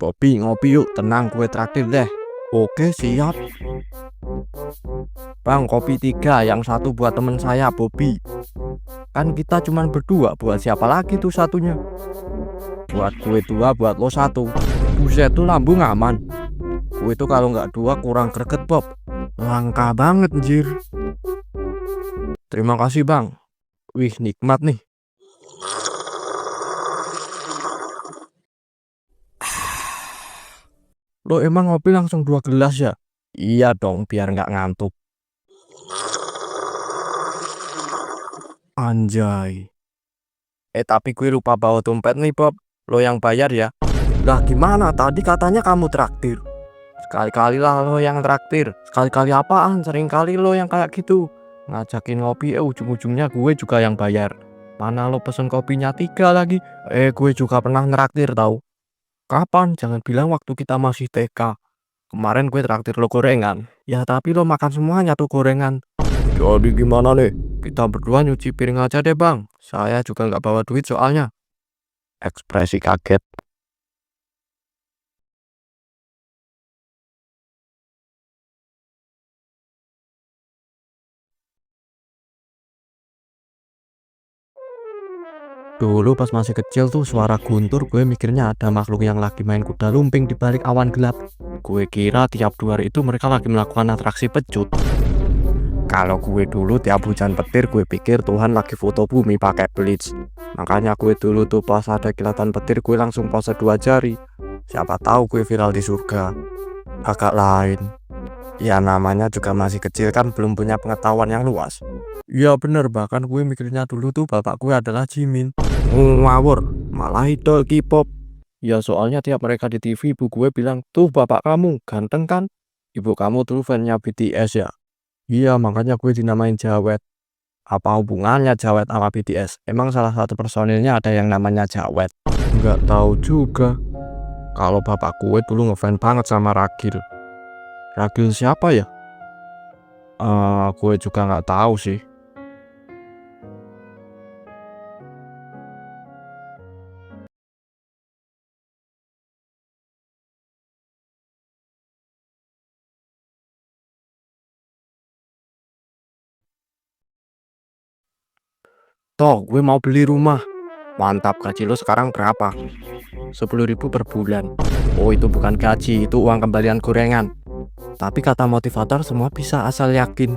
Bobby ngopi yuk, tenang gue traktir deh. Oke siap. Bang kopi 3, yang satu buat temen saya Bobby. Kan kita cuman berdua, buat siapa lagi tuh satunya? Buat gue 2, buat lo 1. Buset tuh lambung aman. Gue tuh kalau nggak 2 kurang greget Bob. Langka banget anjir. Terima kasih bang. Wih nikmat nih. Lo emang ngopi langsung 2 gelas ya? Iya dong, biar nggak ngantuk. Anjay. Tapi gue lupa bawa dompet nih Bob. Lo yang bayar ya. Lah gimana, tadi katanya kamu traktir. Sekali-kali lah lo yang traktir. Sekali-kali apaan, sering kali lo yang kayak gitu. Ngajakin ngopi, ujung-ujungnya gue juga yang bayar. Mana lo pesen kopinya 3 lagi. Gue juga pernah ngeraktir tahu. Kapan? Jangan bilang waktu kita masih TK. Kemarin gue traktir lo gorengan. Ya tapi lo makan semuanya tuh gorengan. Jadi gimana nih? Kita berdua nyuci piring aja deh bang. Saya juga nggak bawa duit soalnya. Ekspresi kaget. Dulu pas masih kecil tuh suara guntur gue mikirnya ada makhluk yang lagi main kuda lumping di balik awan gelap. Gue kira tiap 2 hari itu mereka lagi melakukan atraksi pecut. Kalau gue dulu tiap hujan petir gue pikir Tuhan lagi foto bumi pakai bleach. Makanya gue dulu tuh pas ada kilatan petir gue langsung pose 2 jari. Siapa tahu gue viral di surga. Agak lain. Ya namanya juga masih kecil kan belum punya pengetahuan yang luas. Iya bener, bahkan gue mikirnya dulu tuh bapak gue adalah Jimin. Ngawur, malah idol K-pop. Ya soalnya tiap mereka di TV ibu gue bilang, tuh bapak kamu ganteng kan? Ibu kamu dulu fansnya BTS ya? Iya makanya gue dinamain Jawet. Apa hubungannya Jawet sama BTS? Emang salah satu personilnya ada yang namanya Jawet? Nggak tahu juga. Kalau bapak gue dulu ngefans banget sama Ragil. Ragil siapa ya? Gue juga nggak tahu sih. Toh, gue mau beli rumah. Mantap, gaji lo sekarang berapa? 10.000 per bulan. Oh, itu bukan gaji, itu uang kembalian gorengan. Tapi kata motivator semua bisa asal yakin.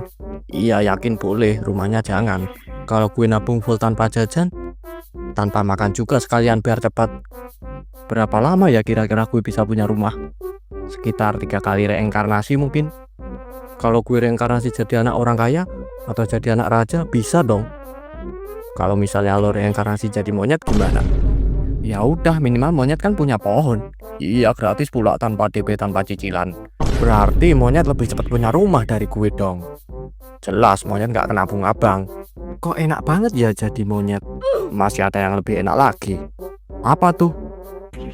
Iya, yakin boleh, rumahnya jangan. Kalau gue nabung full tanpa jajan, tanpa makan juga sekalian biar cepat. Berapa lama ya kira-kira gue bisa punya rumah? Sekitar 3 kali reinkarnasi mungkin. Kalau gue reinkarnasi jadi anak orang kaya atau jadi anak raja, bisa dong. Kalau misalnya lo reinkarnasi jadi monyet gimana? Ya udah, minimal monyet kan punya pohon. Iya, gratis pula tanpa DP, tanpa cicilan. Berarti monyet lebih cepat punya rumah dari gue dong. Jelas monyet nggak kena bunga bang. Kok enak banget ya jadi monyet? Masih ada yang lebih enak lagi. Apa tuh?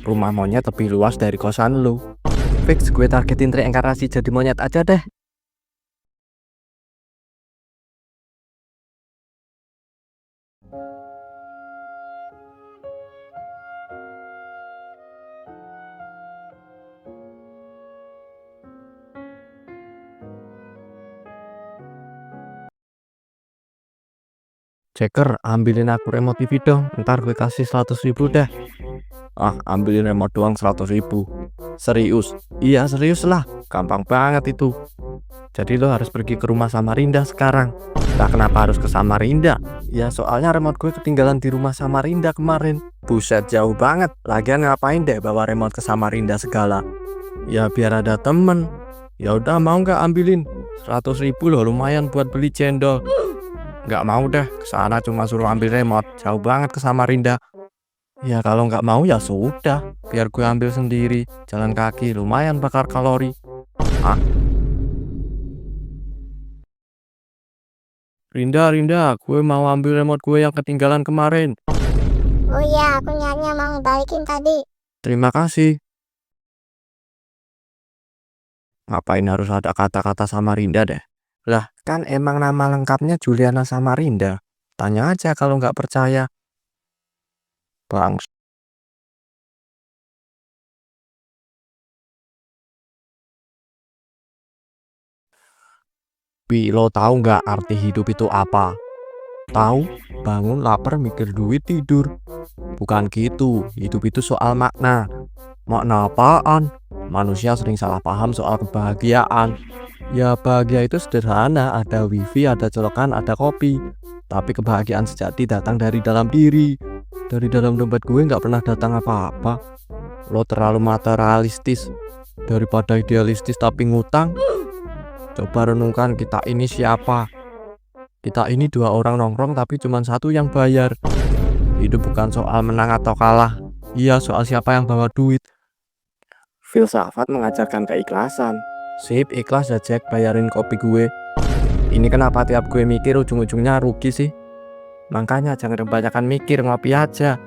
Rumah monyet lebih luas dari kosan lo. Fix gue targetin reinkarnasi jadi monyet aja deh. Ceker, ambilin aku remote TV dong. Ntar gue kasih 100.000 deh. Ambilin remote doang 100.000. Serius? Iya serius lah. Gampang banget itu. Jadi lo harus pergi ke rumah Samarinda sekarang. Nah kenapa harus ke Samarinda? Ya soalnya remote gue ketinggalan di rumah Samarinda kemarin. Buset jauh banget. Lagian ngapain deh bawa remote ke Samarinda segala? Ya biar ada temen. Ya udah mau nggak ambilin? 100.000 loh, lumayan buat beli cendol. Nggak mau deh, kesana cuma suruh ambil remote, jauh banget ke Samarinda. Ya kalau nggak mau ya sudah, biar gue ambil sendiri, jalan kaki, lumayan bakar kalori. Ah, Rinda, gue mau ambil remote gue yang ketinggalan kemarin. Oh iya, aku niatnya mau ngebalikin tadi. Terima kasih. Ngapain harus ada kata-kata Samarinda deh? Lah, kan emang nama lengkapnya Juliana Samarinda. Tanya aja kalau nggak percaya. Bang. Pi, lo tahu nggak arti hidup itu apa? Tahu, bangun, lapar, mikir duit, tidur. Bukan gitu, hidup itu soal makna. Makna apaan? Manusia sering salah paham soal kebahagiaan. Ya bahagia itu sederhana, ada wifi, ada colokan, ada kopi. Tapi kebahagiaan sejati datang dari dalam diri. Dari dalam dompet gue nggak pernah datang apa-apa. Lo terlalu materialistis daripada idealistis tapi ngutang. Coba renungkan, kita ini siapa? Kita ini dua orang nongkrong tapi cuma satu yang bayar. Hidup bukan soal menang atau kalah. Iya, soal siapa yang bawa duit. Filsafat mengajarkan keikhlasan. Sip, ikhlas ya Jack, bayarin kopi gue. Ini kenapa tiap gue mikir ujung-ujungnya rugi sih? Makanya jangan kebanyakan mikir, ngopi aja.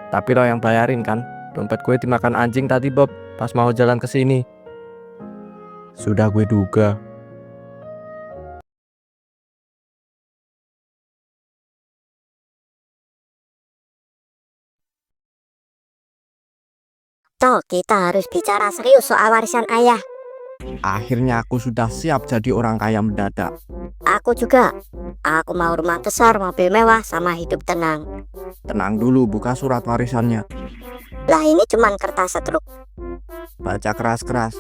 Tapi lo yang bayarin kan? Dompet gue dimakan anjing tadi Bob, pas mau jalan ke sini. Sudah gue duga. Toh, kita harus bicara serius soal warisan ayah. Akhirnya aku sudah siap jadi orang kaya mendadak. Aku juga. Aku mau rumah besar, mobil mewah, sama hidup tenang. Tenang dulu, buka surat warisannya. Lah ini cuman kertas setruk. Baca keras-keras.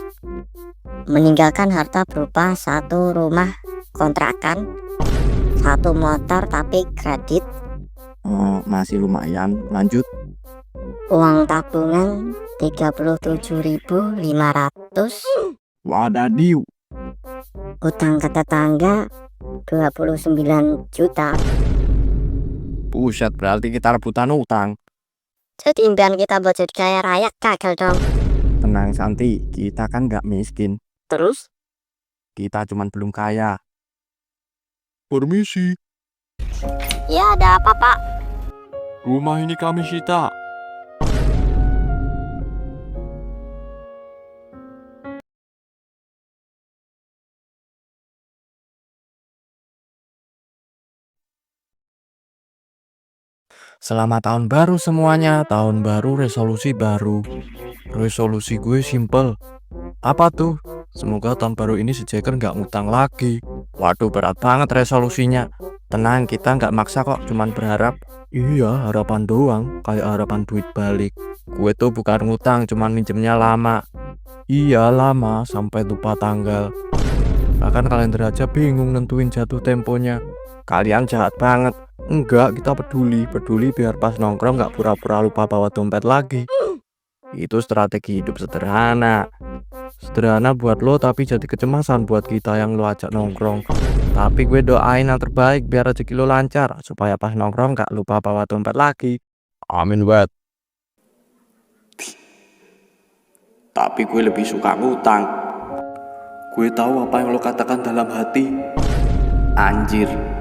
Meninggalkan harta berupa 1 rumah kontrakan, 1 motor tapi kredit, Oh, masih lumayan, lanjut. uang tabungan 37.500, Wadadiw. utang ke tetangga 29 juta. Buset, berarti kita rebutan utang. Jadi impian kita buat jadi kaya raya gagal dong. Tenang Santi, kita kan gak miskin. Terus? Kita cuman belum kaya. Permisi, Ya ada apa pak? rumah ini kami sita. Selamat tahun baru semuanya, tahun baru resolusi baru. Resolusi gue simple. Apa tuh? Semoga tahun baru ini si Jacker nggak ngutang lagi. Waduh, berat banget resolusinya. Tenang, kita nggak maksa kok, cuman berharap. Iya, harapan doang, kayak harapan duit balik. Gue tuh bukan ngutang, cuman minjemnya lama. Iya, lama, sampai lupa tanggal. Bahkan kalender aja bingung nentuin jatuh temponya. Kalian jahat banget. Enggak, kita peduli biar pas nongkrong nggak pura-pura lupa bawa dompet lagi. Itu strategi hidup sederhana. Sederhana buat lo tapi jadi kecemasan buat kita yang lo ajak nongkrong. Tapi gue doain yang terbaik biar rezeki lo lancar, supaya pas nongkrong nggak lupa bawa dompet lagi. Amin wet. Tapi gue lebih suka ngutang. Gue tahu apa yang lo katakan dalam hati. Anjir.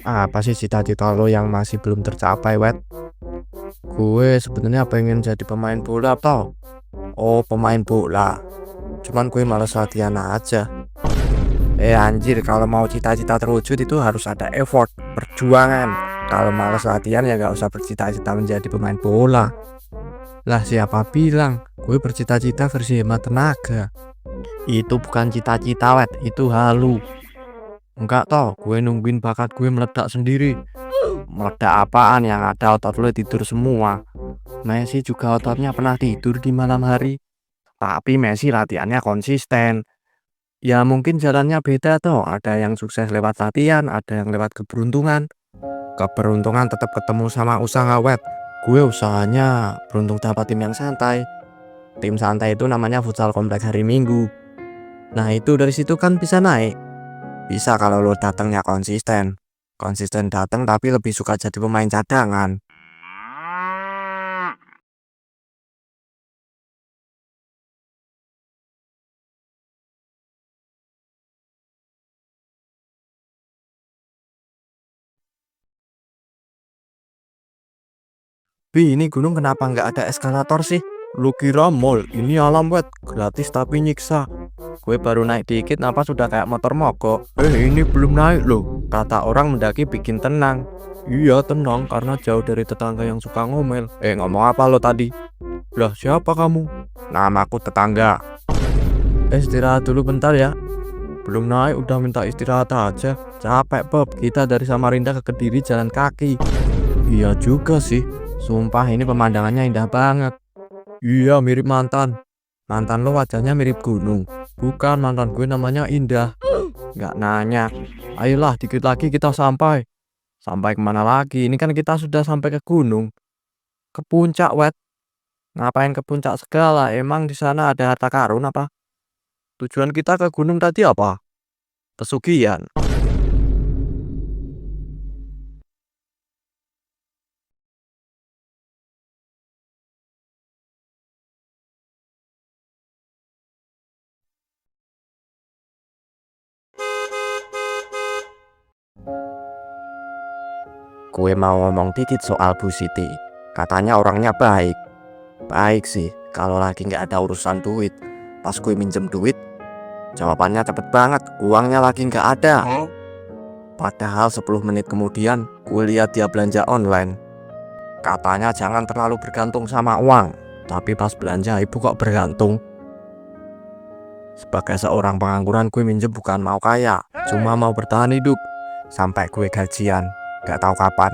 Apa sih cita-cita lo yang masih belum tercapai, Wet? Gue sebenarnya pengen jadi pemain bola, toh. Oh, pemain bola. Cuman gue malas latihan aja. Anjir, kalau mau cita-cita terwujud itu harus ada effort, perjuangan. Kalau malas latihan ya gak usah bercita-cita menjadi pemain bola. Lah siapa bilang gue bercita-cita versi hemat tenaga? Itu bukan cita-cita, Wet, itu halu. Enggak toh, gue nungguin bakat gue meledak sendiri. Meledak apaan, yang ada otot lo tidur semua. Messi juga ototnya pernah tidur di malam hari. Tapi Messi latihannya konsisten. Ya mungkin jalannya beda toh. Ada yang sukses lewat latihan, ada yang lewat keberuntungan. Keberuntungan tetap ketemu sama usaha, Wet. Gue usahanya beruntung dapat tim yang santai. Tim santai itu namanya futsal komplek hari Minggu. Nah itu dari situ kan bisa naik. Bisa kalau lo datangnya konsisten. Konsisten datang tapi lebih suka jadi pemain cadangan. Bi, ini gunung kenapa nggak ada eskalator sih? Lu kira mall, ini alam wet, gratis tapi nyiksa. Gue baru naik dikit napas sudah kayak motor mogok. Ini belum naik loh. Kata orang mendaki bikin tenang. Iya tenang karena jauh dari tetangga yang suka ngomel. Ngomong apa lo tadi? Lah siapa kamu? Namaku tetangga. Istirahat dulu bentar ya. Belum naik udah minta istirahat aja. Capek Bob, kita dari Samarinda ke Kediri jalan kaki. Iya juga sih. Sumpah ini pemandangannya indah banget. Iya mirip mantan. Mantan lo wajahnya mirip gunung. Bukan, mantan gue namanya Indah. Nggak nanya. Ayolah dikit lagi kita sampai. Sampai kemana lagi? Ini kan kita sudah sampai ke gunung. Ke puncak wet. Ngapain ke puncak segala? Emang di sana ada harta karun apa? Tujuan kita ke gunung tadi apa? Pesugihan. Gue mau ngomong dikit soal Bu Siti. Katanya orangnya baik. Baik sih, kalau lagi nggak ada urusan duit. Pas gue minjem duit, jawabannya cepet banget, uangnya lagi nggak ada. Padahal 10 menit kemudian, gue lihat dia belanja online. Katanya jangan terlalu bergantung sama uang. Tapi pas belanja ibu kok bergantung. Sebagai seorang pengangguran gue minjem bukan mau kaya, cuma mau bertahan hidup. Sampai gue gajian, gak tahu kapan.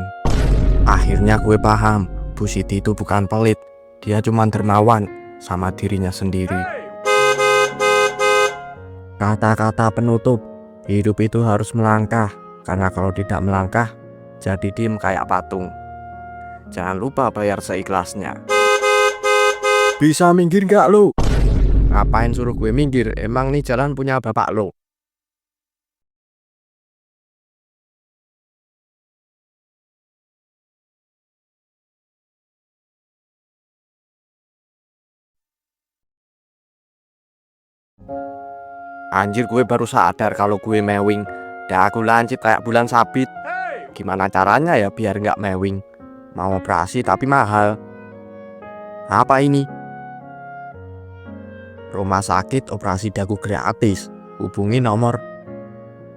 Akhirnya gue paham, Bu Siti itu bukan pelit. Dia cuma dermawan sama dirinya sendiri. Kata-kata penutup, hidup itu harus melangkah. Karena kalau tidak melangkah, jadi diem kayak patung. Jangan lupa bayar seikhlasnya. Bisa minggir gak lo? Ngapain suruh gue minggir? Emang nih jalan punya bapak lo? Anjir, gue baru sadar kalau gue mewing. Dah aku lancip kayak bulan sabit. Gimana caranya ya biar nggak mewing? Mau operasi tapi mahal. Apa ini? Rumah sakit operasi dagu gratis. Hubungi nomor.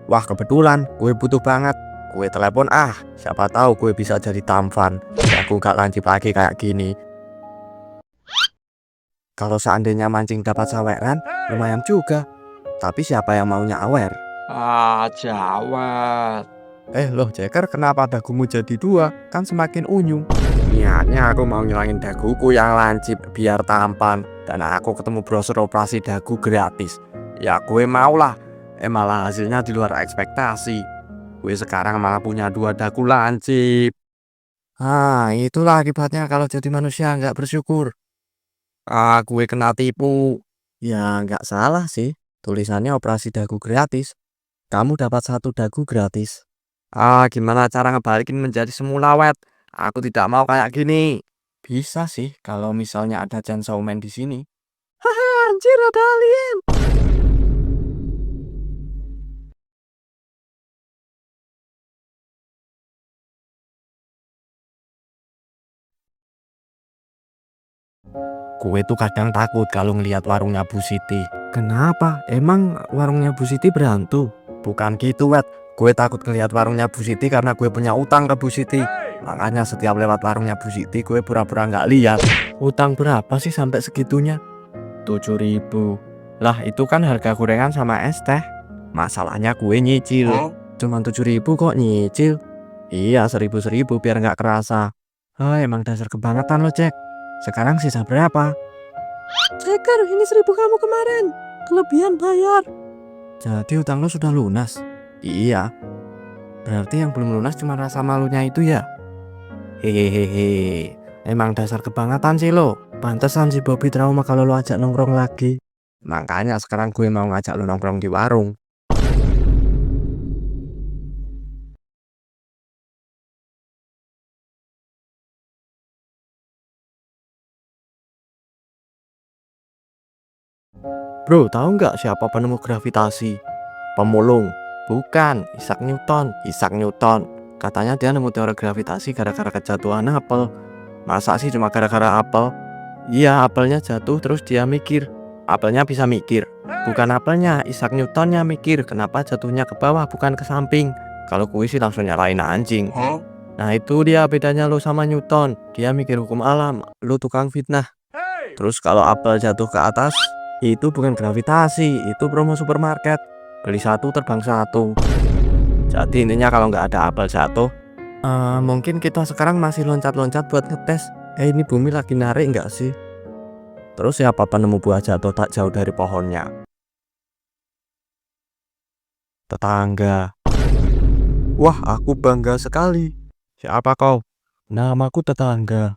Wah kebetulan gue butuh banget. Gue telepon siapa tahu gue bisa jadi tampan. Aku nggak lancip lagi kayak gini. Kalau seandainya mancing dapat saweran, lumayan juga. Tapi siapa yang maunya awer? Jawab. Loh Ceker, kenapa dagumu jadi dua? Kan semakin unyu. Niatnya aku mau ngilangin daguku yang lancip biar tampan. Dan aku ketemu brosur operasi dagu gratis. Ya gue maulah. Malah hasilnya di luar ekspektasi. Gue sekarang malah punya 2 dagu lancip. Itulah akibatnya kalau jadi manusia nggak bersyukur. Gue kena tipu. Ya nggak salah sih. Tulisannya operasi dagu gratis. Kamu dapat 1 dagu gratis. Gimana cara ngebalikin menjadi semula wet? Aku tidak mau kayak gini. Bisa sih kalau misalnya ada Chainsaw Man di sini. Haha, anjir ada alien. Gue tuh kadang takut kalau ngelihat warungnya Bu Siti. Kenapa? Emang warungnya Bu Siti berhantu? Bukan gitu, Wet. Gue takut ngelihat warungnya Bu Siti karena gue punya utang ke Bu Siti. Makanya setiap lewat warungnya Bu Siti gue pura-pura nggak lihat. Utang berapa sih sampai segitunya? 7.000. Lah itu kan harga gorengan sama es teh. Masalahnya gue nyicil. Cuman 7.000 kok nyicil? Iya 1.000 biar nggak kerasa. Emang dasar kebangetan lo Cek. Sekarang sisa berapa? Ceker, ini 1.000 kamu kemarin. Kelebihan bayar. Jadi utang lo sudah lunas? Iya. Berarti yang belum lunas cuma rasa malunya itu ya? Hehehe. Emang dasar kebangetan sih lo. Pantesan si Bobby trauma kalau lo ajak nongkrong lagi. Makanya sekarang gue mau ngajak lo nongkrong di warung. Bro, tahu nggak siapa penemu gravitasi? Pemulung. Bukan, Isaac Newton. Isaac Newton. Katanya dia nemu teori gravitasi gara-gara kejatuhan apel. Masa sih cuma gara-gara apel? Iya, apelnya jatuh terus dia mikir, Apelnya bisa mikir. Bukan apelnya, Isaac Newtonnya mikir kenapa jatuhnya ke bawah bukan ke samping. Kalau kuis sih langsung nyalain anjing. Nah itu dia bedanya lo sama Newton. Dia mikir hukum alam, lo tukang fitnah. Terus kalau apel jatuh ke atas, itu bukan gravitasi, itu promo supermarket. Beli satu terbang satu. Jadi intinya kalau nggak ada apel jatuh, mungkin kita sekarang masih loncat-loncat buat ngetes. Ini bumi lagi narik nggak sih? Terus siapa penemu buah jatuh tak jauh dari pohonnya? Tetangga. Wah, aku bangga sekali. Siapa kau? Namaku Tetangga.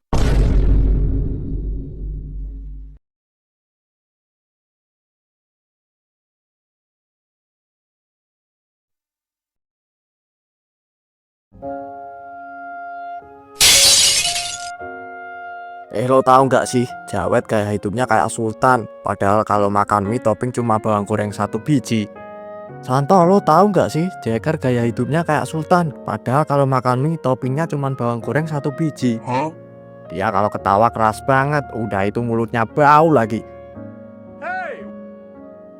Lo tahu nggak sih, Jawet kayak hidupnya kayak sultan. Padahal kalau makan mie topping cuma bawang goreng 1 biji. Santo, lo tahu nggak sih, Jagger gaya hidupnya kayak sultan. Padahal kalau makan mie toppingnya cuma bawang goreng 1 biji. Dia kalau ketawa keras banget, udah itu mulutnya bau lagi.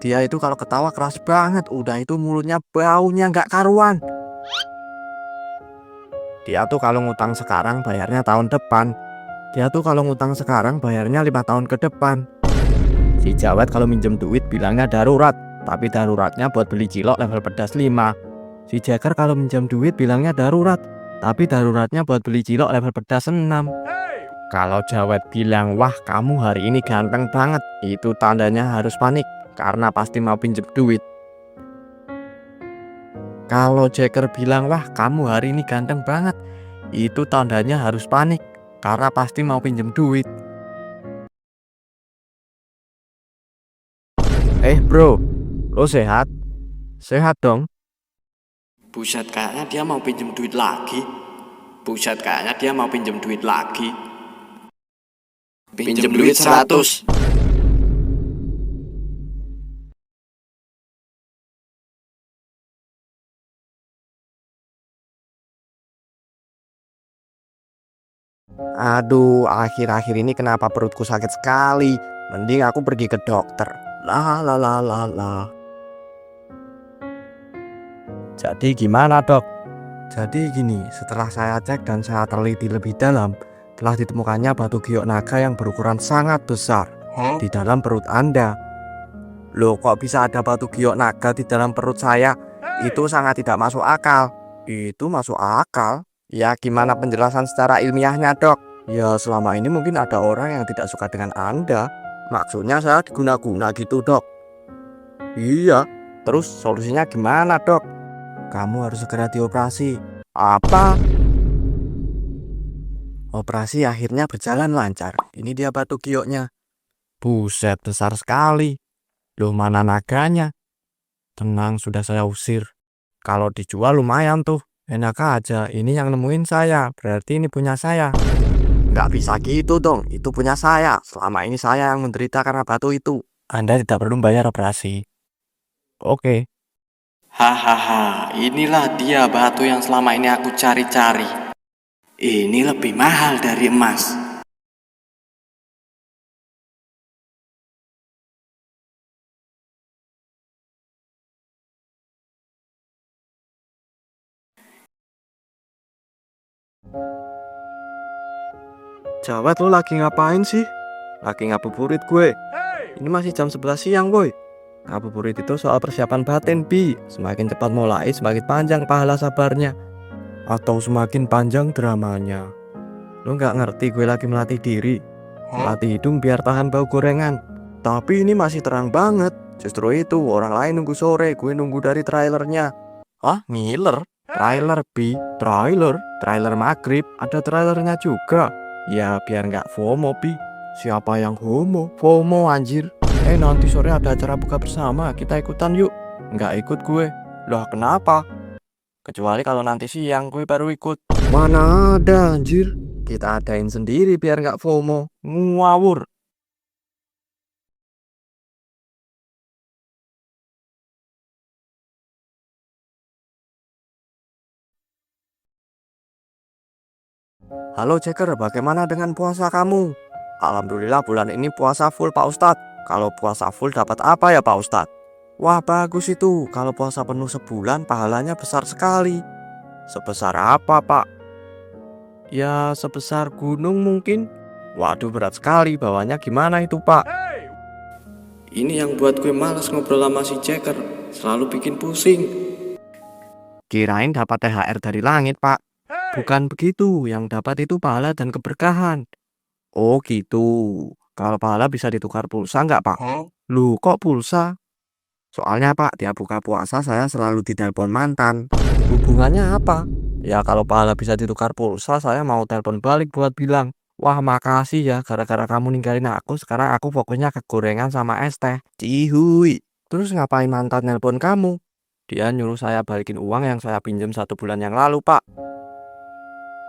Dia itu kalau ketawa keras banget, udah itu mulutnya baunya nggak karuan. Dia tuh kalau ngutang sekarang bayarnya tahun depan. Dia tuh kalau ngutang sekarang bayarnya 5 tahun ke depan. Si Jawet kalau minjem duit bilangnya darurat, tapi daruratnya buat beli cilok level pedas 5. Si Jagger kalau minjem duit bilangnya darurat, tapi daruratnya buat beli cilok level pedas 6. Kalau Jawet bilang, wah kamu hari ini ganteng banget, itu tandanya harus panik, karena pasti mau pinjem duit. Kalau Jagger bilang, wah kamu hari ini ganteng banget, itu tandanya harus panik, karena pasti mau pinjem duit. Bro, lo sehat? Sehat dong? Buset, kayaknya dia mau pinjem duit lagi. Buset, kayaknya dia mau pinjem duit lagi. Pinjem duit 100. Aduh, akhir-akhir ini kenapa perutku sakit sekali? Mending aku pergi ke dokter. La la la la la. Jadi gimana, Dok? Jadi gini, setelah saya cek dan saya teliti lebih dalam, telah ditemukannya batu giok naga yang berukuran sangat besar di dalam perut Anda. Loh, kok bisa ada batu giok naga di dalam perut saya? Itu sangat tidak masuk akal. Itu masuk akal? Ya, gimana penjelasan secara ilmiahnya, Dok? Ya, selama ini mungkin ada orang yang tidak suka dengan Anda. Maksudnya saya diguna-guna gitu, Dok. Iya, terus solusinya gimana, Dok? Kamu harus segera dioperasi. Apa? Operasi akhirnya berjalan lancar. Ini dia batu gioknya. Buset, besar sekali. Loh, mana naganya? Tenang, sudah saya usir. Kalau dijual lumayan tuh. Enak aja, ini yang nemuin saya. Berarti ini punya saya. Nggak bisa gitu dong, itu punya saya. Selama ini saya yang menderita karena batu itu. Anda tidak perlu bayar operasi. Oke. Hahaha, inilah dia batu yang selama ini aku cari-cari. Ini lebih mahal dari emas. Jawet, lo lagi ngapain sih? Lagi ngabuburit gue. Ini masih jam 11 siang, boy. Ngabuburit itu soal persiapan batin, Bi. Semakin cepat mulai, semakin panjang pahala sabarnya. Atau semakin panjang dramanya. Lo nggak ngerti gue lagi melatih diri. Melatih hidung biar tahan bau gorengan. Tapi ini masih terang banget. Justru itu, orang lain nunggu sore, gue nunggu dari trailernya. Hah? Ngiler? Trailer, Bi. Trailer maghrib. Ada trailernya juga. Ya, biar nggak FOMO, Bi. Siapa yang homo? FOMO, anjir. Nanti sore ada acara buka bersama. Kita ikutan yuk. Nggak ikut gue. Loh, kenapa? Kecuali kalau nanti siang gue baru ikut. Mana ada, anjir. Kita adain sendiri biar nggak FOMO. Ngawur. Halo Ceker, bagaimana dengan puasa kamu? Alhamdulillah bulan ini puasa full Pak Ustadz. Kalau puasa full dapat apa ya Pak Ustadz? Wah bagus itu, kalau puasa penuh sebulan pahalanya besar sekali. Sebesar apa Pak? Ya sebesar gunung mungkin. Waduh berat sekali, bawanya gimana itu Pak? Ini yang buat gue males ngobrol sama si Jacker, selalu bikin pusing. Kirain dapat THR dari langit Pak. Bukan begitu, yang dapat itu pahala dan keberkahan. Oh gitu, kalau pahala bisa ditukar pulsa nggak Pak? Loh kok pulsa? Soalnya Pak, tiap buka puasa saya selalu ditelepon mantan. Hubungannya apa? Ya kalau pahala bisa ditukar pulsa, saya mau telepon balik buat bilang, wah makasih ya, gara-gara kamu ninggalin aku, sekarang aku fokusnya ke gorengan sama es teh. Cihuy. Terus ngapain mantan nelpon kamu? Dia nyuruh saya balikin uang yang saya pinjam 1 bulan yang lalu Pak.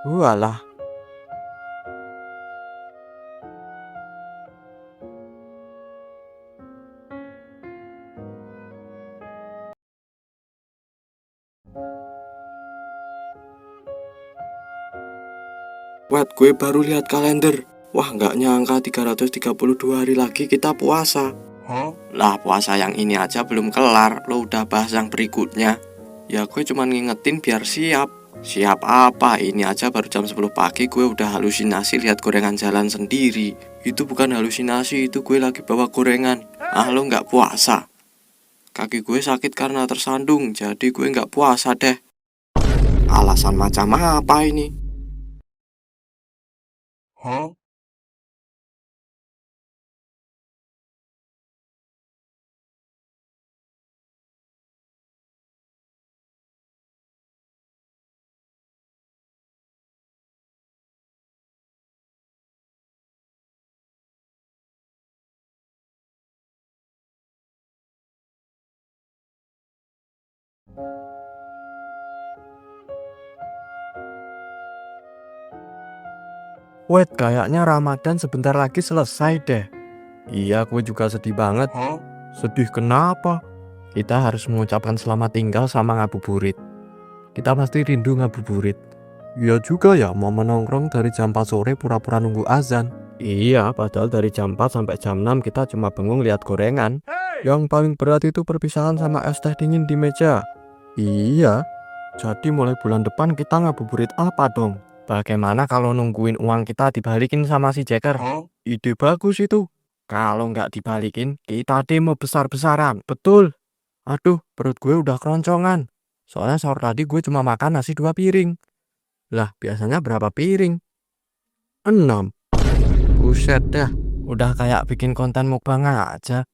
Walah. Wait, gue baru lihat kalender. Wah, nggak nyangka 332 hari lagi kita puasa. Lah, puasa yang ini aja belum kelar, lo udah bahas yang berikutnya. Ya, gue cuma ngingetin biar siap. Siap apa? Ini aja baru jam 10 pagi gue udah halusinasi lihat gorengan jalan sendiri. Itu bukan halusinasi, itu gue lagi bawa gorengan. Ah, lo nggak puasa? Kaki gue sakit karena tersandung, jadi gue nggak puasa deh. Alasan macam apa ini? Wait, kayaknya Ramadan sebentar lagi selesai deh. Iya, gue juga sedih banget. Sedih kenapa? Kita harus mengucapkan selamat tinggal sama ngabuburit. Kita pasti rindu ngabuburit. Iya juga ya, mau menongkrong dari jam 4 sore pura-pura nunggu azan. Iya, padahal dari jam 4 sampai jam 6 kita cuma bengong lihat gorengan. Yang paling berat itu perpisahan sama es teh dingin di meja. Iya, jadi mulai bulan depan kita ngabuburit apa dong? Bagaimana kalau nungguin uang kita dibalikin sama si Jacker? Ide bagus itu. Kalau nggak dibalikin, kita demo besar-besaran. Betul. Aduh, perut gue udah keroncongan. Soalnya sahur tadi gue cuma makan nasi 2 piring. Lah, biasanya berapa piring? 6. Buset dah, udah kayak bikin konten mukbang aja.